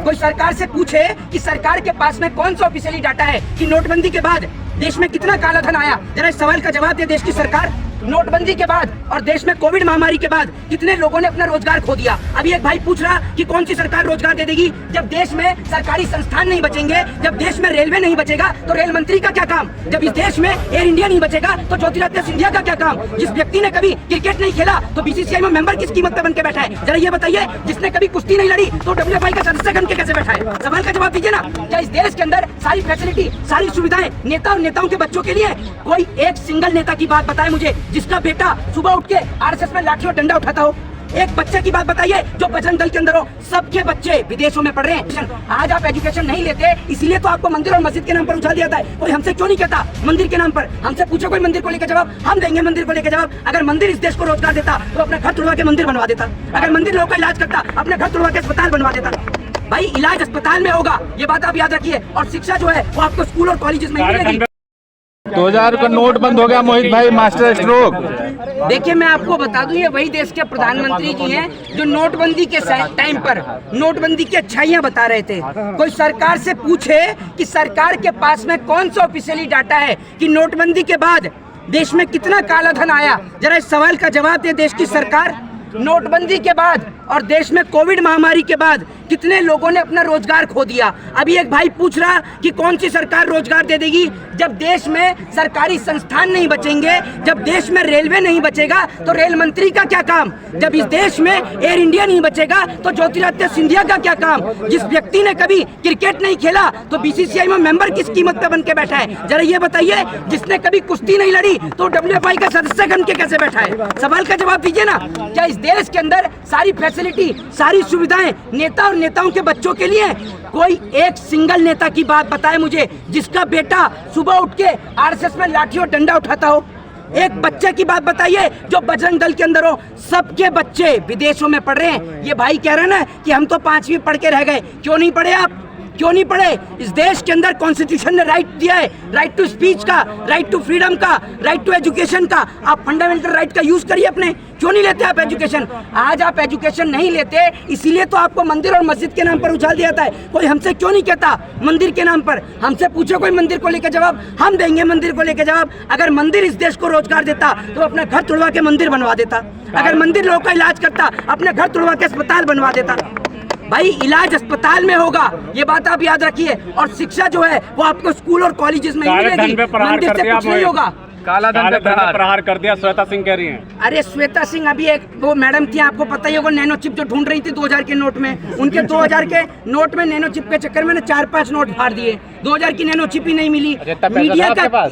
कोई सरकार से पूछे कि सरकार के पास में कौन सा ऑफिशियली डाटा है कि नोटबंदी के बाद देश में कितना काला धन आया। जरा इस सवाल का जवाब दे देश की सरकार। नोटबंदी के बाद और देश में कोविड महामारी के बाद कितने लोगों ने अपना रोजगार खो दिया। अभी एक भाई पूछ रहा कि कौन सी सरकार रोजगार दे देगी जब देश में सरकारी संस्थान नहीं बचेंगे, जब देश में रेलवे नहीं बचेगा तो रेल मंत्री का क्या काम, जब इस देश में एयर इंडिया नहीं बचेगा तो ज्योतिरादित्य सिंधिया का क्या काम। जिस व्यक्ति ने कभी क्रिकेट नहीं खेला तो बीसीसीआई में मेंबर किस कीमत पे बन के बैठा है। जरा ये बताइए, जिसने कभी कुश्ती नहीं लड़ी तो WFI का सदस्य बन के कैसे बैठा है। सवाल का जवाब दीजिए ना। क्या इस देश के अंदर सारी फैसिलिटी, सारी सुविधाएं नेता और नेताओं के बच्चों के लिए? कोई एक सिंगल नेता की बात बताए मुझे जिसका बेटा सुबह उठ के आरएसएस में लाठी और डंडा उठाता हो। एक बच्चे की बात बताइए जो बजरंग दल के अंदर हो। सबके बच्चे विदेशों में पढ़ रहे हैं। आज आप एजुकेशन नहीं लेते, इसीलिए तो आपको मंदिर और मस्जिद के नाम पर उछाल दिया जाता है। कोई हमसे क्यों नहीं कहता मंदिर के नाम पर? हमसे पूछो कोई मंदिर को लेकर जवाब, हम देंगे मंदिर को लेकर जवाब। अगर मंदिर इस देश को रोजगार देता तो अपने घर तुड़वा के मंदिर बनवा देता। अगर मंदिर लोगों का इलाज करता अपने घर तुड़वा के अस्पताल बनवा देता। भाई इलाज अस्पताल में होगा, ये बात आप याद रखिए। और शिक्षा जो है वो आपको स्कूल और कॉलेज में मिलेगी। 2000 का नोट बंद हो गया मोहित भाई, मास्टर स्ट्रोक। देखिए मैं आपको बता दूं, ये वही देश के प्रधानमंत्री जी हैं जो नोटबंदी के टाइम पर नोटबंदी की अच्छाइयां बता रहे थे। कोई सरकार से पूछे कि सरकार के पास में कौन सा ऑफिशियली डाटा है कि नोटबंदी के बाद देश में कितना काला धन आया। जरा इस सवाल का जवाब दे देश की सरकार। नोटबंदी के बाद और देश में कोविड महामारी के बाद कितने लोगों ने अपना रोजगार खो दिया। अभी एक भाई पूछ रहा कि कौन सी सरकार रोजगार दे देगी जब देश में सरकारी संस्थान नहीं बचेंगे, जब देश में रेलवे नहीं बचेगा तो रेल मंत्री का क्या काम, जब इस देश में एयर इंडिया नहीं बचेगा तो ज्योतिरादित्य सिंधिया का क्या काम। जिस व्यक्ति ने कभी क्रिकेट नहीं खेला तो बीसीसीआई में मेंबर किस कीमत पे बन के बैठा है। जरा ये बताइए, जिसने कभी कुश्ती नहीं लड़ी तो WFI का सदस्य बन के कैसे बैठा है। सवाल का जवाब दीजिए ना। क्या इस देश के अंदर सारी फैसिलिटी, सारी सुविधाएं नेता और नेताओं के बच्चों के लिए? कोई एक सिंगल नेता की बात बताए मुझे जिसका बेटा सुबह उठ के आरएसएस में लाठी और डंडा उठाता हो। एक बच्चे की बात बताइए जो बजरंग दल के अंदर हो। सबके बच्चे विदेशों में पढ़ रहे हैं। ये भाई कह रहे हैं ना कि हम तो 5वीं पढ़ के रह गए। क्यों नहीं पढ़े आप? क्यों नहीं पढ़े? इस देश के अंदर कॉन्स्टिट्यूशन ने राइट दिया है, राइट टू स्पीच का, राइट टू फ्रीडम का, राइट टू एजुकेशन का। आप फंडामेंटल राइट का यूज करिए अपने। क्यों नहीं लेते आप एजुकेशन? आज आप एजुकेशन नहीं लेते, इसीलिए तो आपको मंदिर और मस्जिद के नाम पर उछाल दिया जाता है। कोई हमसे क्यों नहीं कहता मंदिर के नाम पर? हमसे पूछो कोई मंदिर को लेकर जवाब, हम देंगे मंदिर को लेकर जवाब। अगर मंदिर इस देश को रोजगार देता तो अपने घर तुड़वा के मंदिर बनवा देता। अगर मंदिर लोगों का इलाज करता अपने घर तुड़वा के अस्पताल बनवा देता। भाई इलाज अस्पताल में होगा, ये बात आप याद रखिए। और शिक्षा जो है वो आपको स्कूल और कॉलेजेस में मिलेगी, मंदिर से कुछ नहीं होगा। काला धन पे प्रहार कर दिया, श्वेता सिंह कह रही हैं। अरे श्वेता सिंह अभी एक वो मैडम थी, आपको पता ही होगा, नैनो चिप जो ढूंढ रही थी 2000 के नोट में। उनके 2000 के नोट में नैनो चिप के चक्कर में 4-5 नोट फाड़ दिए। 2000 की नैनो चिप ही नहीं मिली।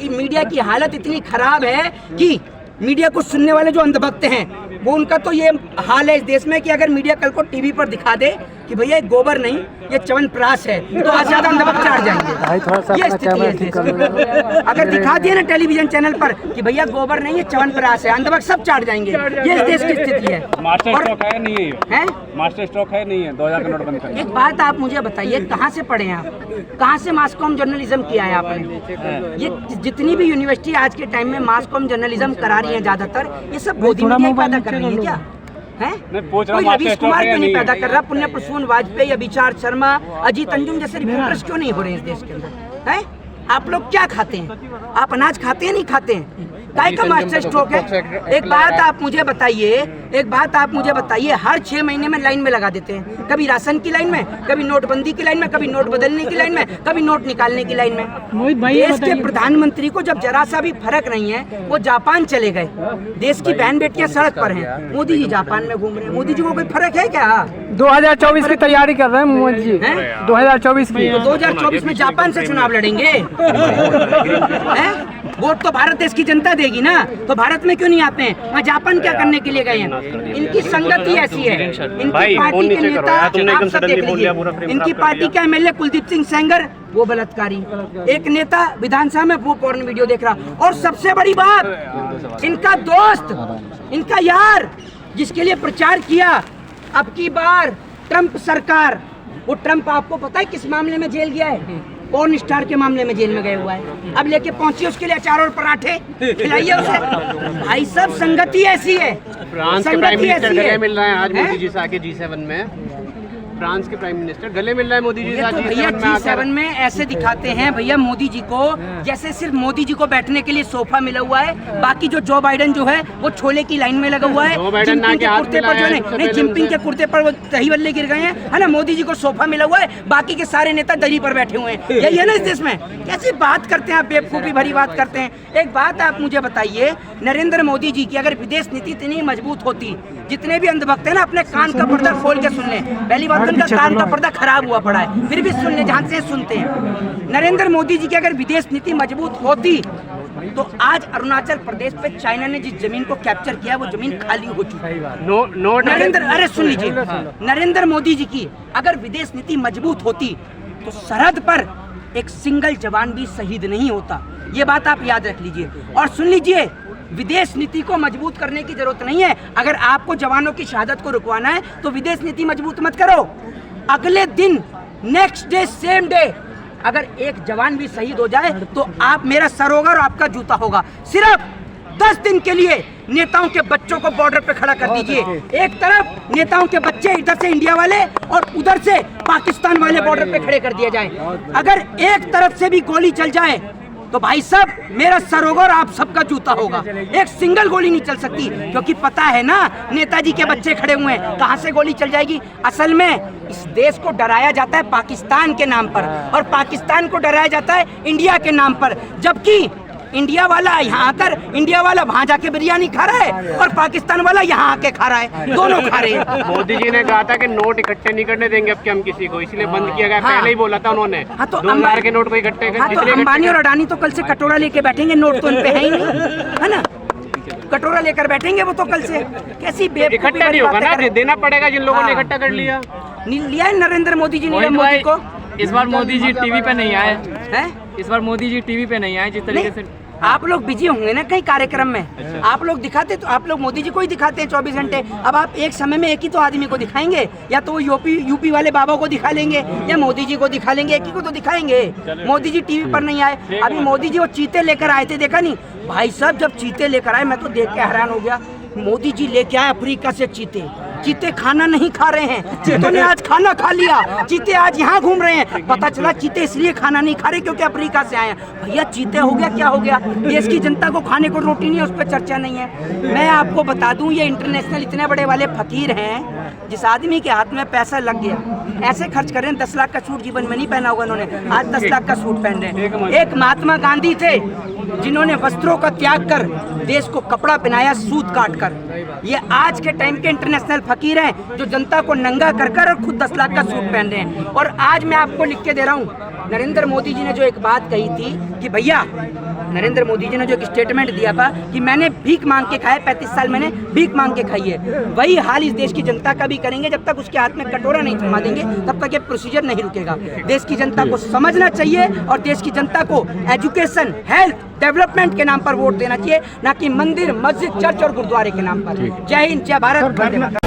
मीडिया की हालत इतनी खराब है कि मीडिया को सुनने वाले जो अंधभक्त हैं वो उनका तो ये हाल है इस देश में कि अगर मीडिया कल को टीवी पर दिखा दे कि भैया गोबर नहीं ये च्यवनप्राश है तो आज ज्यादा अंधभक्त चाट जाएंगे। ये स्थिति है इस देश में। अगर दिखा दिए ना टेलीविजन चैनल पर कि भैया गोबर नहीं ये च्यवनप्राश है, अंधभक्त सब चाट जाएंगे। ये इस देश की स्थिति है। मास्टर स्ट्रोक है नहीं है? मास्टर स्ट्रोक है नहीं है 2000 का नोट बंद करना। एक बात आप मुझे बताइए, कहाँ से पढ़े हैं आप? कहाँ से मास कॉम जर्नलिज्म किया है आपने? ये जितनी भी यूनिवर्सिटी आज के टाइम में मास कॉम जर्नलिज्म करा रही है ज्यादातर, ये सब गोदी मीडिया पैदा कर रही है क्या है? कोई रवीश कुमार क्यों नहीं पैदा कर रहा? पुण्य प्रसून वाजपेयी, अभिचार शर्मा, अजीत अंजुम जैसे रिपोर्टर्स क्यों नहीं हो रहे इस देश के अंदर? है आप लोग क्या खाते हैं? आप अनाज खाते हैं नहीं खाते हैं? काय का मास्टर स्ट्रोक है? एक बात आप मुझे बताइए, हर 6 महीने में लाइन में लगा देते हैं। कभी राशन की लाइन में, कभी नोटबंदी की लाइन में, कभी नोट बदलने की लाइन में, कभी नोट निकालने की लाइन में। देश के प्रधानमंत्री को जब जरा सा भी फर्क नहीं है, वो जापान चले गए। देश की बहन बेटियां सड़क पर हैं, मोदी जी जापान में घूम रहे हैं। मोदी जी को कोई फर्क है क्या? 2024 की तैयारी कर रहे हैं मोदी जी। 2024 की। तो 2024 में जापान से चुनाव लड़ेंगे? वोट तो भारत देश की जनता देगी ना, तो भारत में क्यों नहीं आते हैं? वहाँ जापान क्या करने के लिए गए हैं? इनकी संगति ऐसी है। इनकी पार्टी के नेता आप सब देख लीजिए, इनकी पार्टी का MLA कुलदीप सिंह सेंगर वो बलात्कारी, एक नेता विधानसभा में वो पोर्न वीडियो देख रहा। और सबसे बड़ी बात, इनका दोस्त, इनका यार जिसके लिए प्रचार किया अब की बार ट्रंप सरकार, वो ट्रंप आपको पता है किस मामले में जेल गया है? पॉर्न स्टार के मामले में जेल में गए हुआ है। अब लेके पहुंची उसके लिए अचार और पराठे खिलाइए उसे। भाई सब संगति ऐसी है। फ्रांस के प्राइम मिनिस्टर गले मिल रहे हैं आज मोदी जी से आके G7 में। फ्रांस के प्राइम मिनिस्टर गले मिल रहा है मोदी जी से ये आज तो G7 भैया में आकर। G7 में ऐसे दिखाते हैं भैया मोदी जी को, जैसे सिर्फ मोदी जी को बैठने के लिए सोफा मिला हुआ है, बाकी जो जो बाइडेन जो है वो छोले की लाइन में लगा हुआ है। जो बाइडेन ना जिनपिंग के के हाथ कुर्ते पर जो मिलाया है नहीं सबसे नहीं पहले जिनपिंग के उनसे। कुर्ते पर वो दही बल्ले गिर गए हैं, है ना। मोदी जी को सोफा मिला हुआ है, बाकी के सारे नेता दरी पर बैठे हुए हैं। यही है ना इस देश में। कैसी बात करते हैं आप, बेवकूफ़ी भरी बात करते हैं। एक बात आप मुझे बताइए, नरेंद्र मोदी जी की अगर विदेश नीति इतनी मजबूत होती, जितने भी अंधभक्त हैं ना अपने कान का पर्दा खोल के सुन लें। पहली बात तो उनका कान का पर्दा खराब हुआ पड़ा है, फिर भी सुन लें, जहाँ से सुनते हैं। नरेंद्र मोदी जी की अगर विदेश नीति मजबूत होती तो आज अरुणाचल प्रदेश पे चाइना ने जिस जमीन को कैप्चर किया वो जमीन खाली हो चुकी है। नोट अरे सुन लीजिए, नरेंद्र मोदी जी की अगर विदेश नीति मजबूत होती तो सरहद पर एक सिंगल जवान भी शहीद नहीं होता। ये बात आप याद रख लीजिए। और सुन लीजिए, विदेश नीति को मजबूत करने की जरूरत नहीं है। अगर आपको जवानों की शहादत को रुकवाना है तो विदेश नीति मजबूत मत करो। अगले दिन नेक्स्ट डे सेम डे अगर एक जवान भी शहीद हो जाए तो आप मेरा सर होगा और आपका जूता होगा। सिर्फ 10 दिन के लिए नेताओं के बच्चों को बॉर्डर पे खड़ा कर दीजिए। एक तरफ नेताओं के बच्चे इधर से इंडिया वाले और उधर से पाकिस्तान वाले बॉर्डर पे खड़े कर दिए जाए। अगर एक तरफ से भी गोली चल जाए तो भाई साहब मेरा सर होगा और आप सबका जूता होगा। एक सिंगल गोली नहीं चल सकती, क्योंकि पता है ना नेताजी के बच्चे खड़े हुए हैं, कहां से गोली चल जाएगी। असल में इस देश को डराया जाता है पाकिस्तान के नाम पर, और पाकिस्तान को डराया जाता है इंडिया के नाम पर। जबकि इंडिया वाला यहाँ आकर इंडिया वाला वहां जाके बिरयानी खा रहा है और पाकिस्तान वाला यहाँ आके खा रहा है, दोनों खा रहे हैं। मोदी जी ने कहा था कि नोट इकट्ठे नहीं करने देंगे अब कि हम किसी को, इसलिए बंद किया गया। हाँ। पहले ही बोला था उन्होंने। हाँ, तो 2000 के नोट को इकट्ठे हाँ, तो अंबानी और अडानी तो कल से कटोरा लेके बैठेंगे, नोट तो उन पे है ही नहीं, है ना। कटोरा लेकर बैठेंगे वो तो कल से। कैसी बेवकूफी इकट्ठा वाली नहीं होगा बातें ना, कर रहे हैं। देना पड़ेगा जिन लोगों ने हाँ। इकट्ठा कर लिया। लिया है नरेंद्र मोदी जी ने मोहित मोदी भाई, को। इस बार मोदी जी टीवी पे नहीं आए। हैं? इस बार मोदी जी टीवी पे नहीं आए जिस तरीके नहीं, से। आप लोग बिजी होंगे ना कहीं कार्यक्रम में। आप लोग दिखाते तो आप लोग मोदी जी को ही दिखाते हैं 24 घंटे। अब आप एक समय में एक ही तो आदमी को दिखाएंगे, या तो वो यूपी वाले बाबा को दिखा लेंगे या मोदी जी को दिखा लेंगे, एक ही को तो दिखाएंगे। मोदी जी टीवी पर नहीं आए। अभी मोदी जी वो चीते लेकर आए थे, देखा नहीं भाई साहब। जब चीते लेकर आए मैं तो देख के हैरान हो गया। मोदी जी लेके आए अफ्रीका से चीते। चीते खाना नहीं खा रहे हैं, चीतों ने आज खाना खा लिया। चीते आज यहाँ घूम रहे हैं। पता चला चीते इसलिए खाना नहीं खा रहे क्योंकि अफ्रीका से आए हैं। भैया चीते हो गया क्या हो गया। देश की जनता को खाने को रोटी नहीं है, उस पर चर्चा नहीं है। मैं आपको बता दूं, ये इंटरनेशनल इतने बड़े वाले फकीर हैं, जिस आदमी के हाथ में पैसा लग गया ऐसे खर्च कर रहे हैं। 10 लाख का सूट जीवन में नहीं पहना होगा उन्होंने, आज 10 लाख का सूट पहन रहे हैं। एक महात्मा गांधी थे जिन्होंने वस्त्रों का त्याग कर देश को कपड़ा पहनाया सूत काट कर। ये आज के टाइम के इंटरनेशनल फकीर हैं जो जनता को नंगा कर कर और खुद 10 लाख का सूट पहन रहे हैं। और आज मैं आपको लिख के दे रहा हूँ, नरेंद्र मोदी जी ने जो एक बात कही थी कि भैया, नरेंद्र मोदी जी ने जो एक स्टेटमेंट दिया था कि मैंने भीख मांग के खाए, 35 साल मैंने भीख मांग के खाई है, वही हाल इस देश की जनता का भी करेंगे। जब तक उसके हाथ में कटोरा नहीं थमा देंगे तब तक ये प्रोसीजर नहीं रुकेगा। देश की जनता को समझना चाहिए और देश की जनता को एजुकेशन, हेल्थ, डेवलपमेंट के नाम पर वोट देना चाहिए, ना कि मंदिर, मस्जिद, चर्च और गुरुद्वारे के नाम पर। जय हिंद, जय भारत, वंदे मातरम।